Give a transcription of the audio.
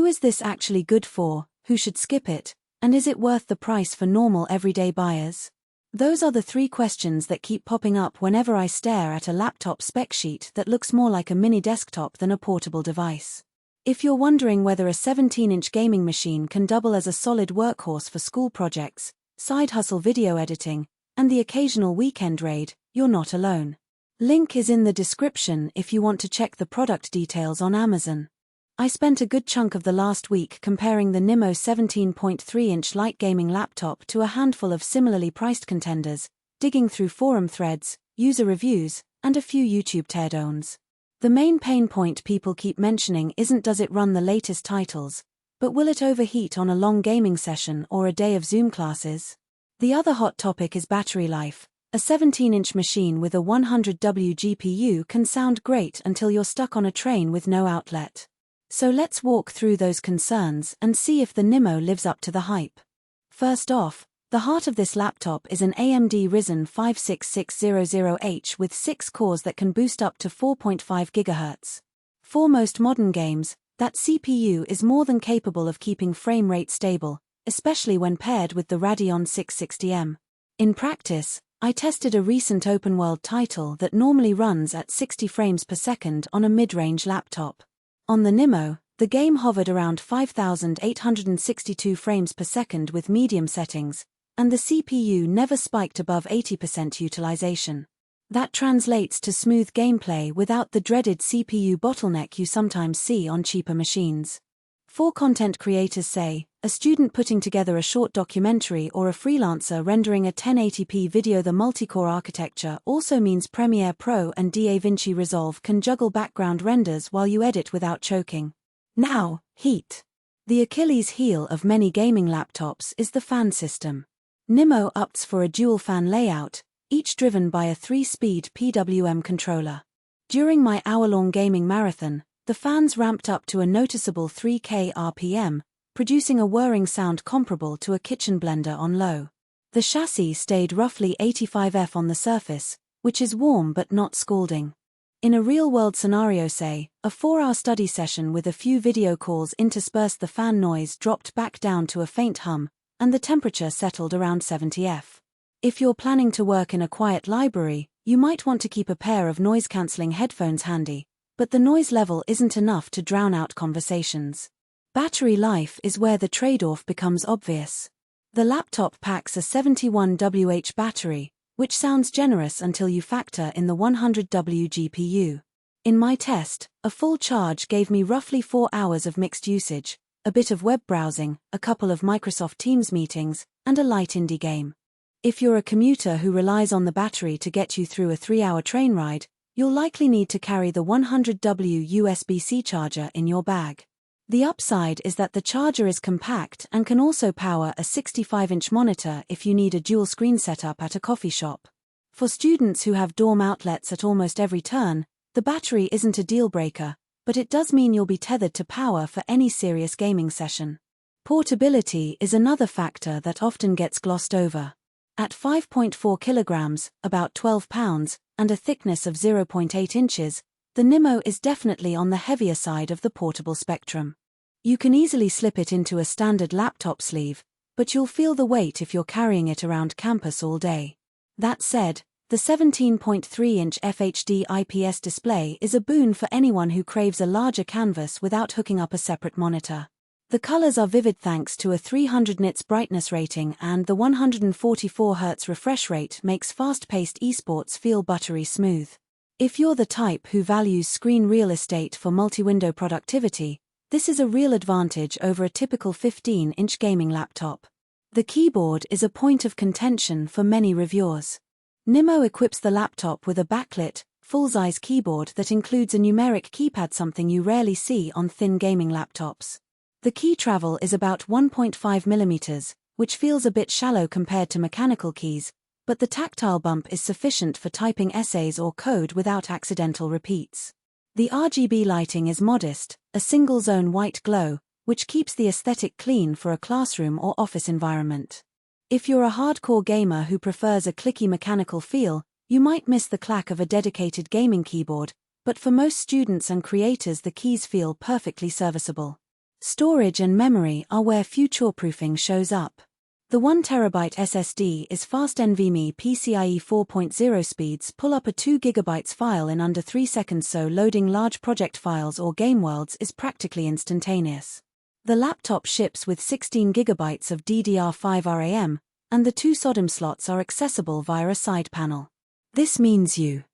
Who is this actually good for, who should skip it, and is it worth the price for normal everyday buyers? Those are the three questions that keep popping up whenever I stare at a laptop spec sheet that looks more like a mini desktop than a portable device. If you're wondering whether a 17-inch gaming machine can double as a solid workhorse for school projects, side hustle video editing, and the occasional weekend raid, you're not alone. Link is in the description if you want to check the product details on Amazon. I spent a good chunk of the last week comparing the NIMO 17.3-inch light gaming laptop to a handful of similarly priced contenders, digging through forum threads, user reviews, and a few YouTube teardowns. The main pain point people keep mentioning isn't does it run the latest titles, but will it overheat on a long gaming session or a day of Zoom classes? The other hot topic is battery life. A 17-inch machine with a 100W GPU can sound great until you're stuck on a train with no outlet. So let's walk through those concerns and see if the NIMO lives up to the hype. First off, the heart of this laptop is an AMD Ryzen 5 6600H with 6 cores that can boost up to 4.5 GHz. For most modern games, that CPU is more than capable of keeping frame rate stable, especially when paired with the Radeon 660M. In practice, I tested a recent open-world title that normally runs at 60 frames per second on a mid-range laptop. On the NIMO, the game hovered around 5,862 frames per second with medium settings, and the CPU never spiked above 80% utilization. That translates to smooth gameplay without the dreaded CPU bottleneck you sometimes see on cheaper machines. For content creators say, a student putting together a short documentary or a freelancer rendering a 1080p video, the multi-core architecture also means Premiere Pro and DaVinci Resolve can juggle background renders while you edit without choking. Now, heat. The Achilles heel of many gaming laptops is the fan system. NIMO opts for a dual fan layout, each driven by a 3-speed PWM controller. During my hour-long gaming marathon, the fans ramped up to a noticeable 3K RPM, producing a whirring sound comparable to a kitchen blender on low. The chassis stayed roughly 85 on the surface, which is warm but not scalding. In a real-world scenario, say, a 4-hour study session with a few video calls interspersed, the fan noise dropped back down to a faint hum, and the temperature settled around 70 F. If you're planning to work in a quiet library, you might want to keep a pair of noise-cancelling headphones handy, but the noise level isn't enough to drown out conversations. Battery life is where the trade-off becomes obvious. The laptop packs a 71Wh battery, which sounds generous until you factor in the 100W GPU. In my test, a full charge gave me roughly 4 hours of mixed usage, a bit of web browsing, a couple of Microsoft Teams meetings, and a light indie game. If you're a commuter who relies on the battery to get you through a 3-hour train ride, you'll likely need to carry the 100W USB-C charger in your bag. The upside is that the charger is compact and can also power a 65-inch monitor if you need a dual-screen setup at a coffee shop. For students who have dorm outlets at almost every turn, the battery isn't a deal-breaker, but it does mean you'll be tethered to power for any serious gaming session. Portability is another factor that often gets glossed over. At 5.4 kilograms, about 12 pounds, and a thickness of 0.8 inches, the NIMO is definitely on the heavier side of the portable spectrum. You can easily slip it into a standard laptop sleeve, but you'll feel the weight if you're carrying it around campus all day. That said, the 17.3-inch FHD IPS display is a boon for anyone who craves a larger canvas without hooking up a separate monitor. The colors are vivid thanks to a 300 nits brightness rating, and the 144 Hz refresh rate makes fast-paced esports feel buttery smooth. If you're the type who values screen real estate for multi-window productivity, this is a real advantage over a typical 15-inch gaming laptop. The keyboard is a point of contention for many reviewers. NIMO equips the laptop with a backlit, full-size keyboard that includes a numeric keypad, something you rarely see on thin gaming laptops. The key travel is about 1.5 mm, which feels a bit shallow compared to mechanical keys, but the tactile bump is sufficient for typing essays or code without accidental repeats. The RGB lighting is modest, a single-zone white glow, which keeps the aesthetic clean for a classroom or office environment. If you're a hardcore gamer who prefers a clicky mechanical feel, you might miss the clack of a dedicated gaming keyboard, but for most students and creators the keys feel perfectly serviceable. Storage and memory are where future-proofing shows up. The 1TB SSD is fast. NVMe PCIe 4.0 speeds pull up a 2GB file in under 3 seconds, so loading large project files or game worlds is practically instantaneous. The laptop ships with 16GB of DDR5 RAM, and the 2 SODIMM slots are accessible via a side panel. This means you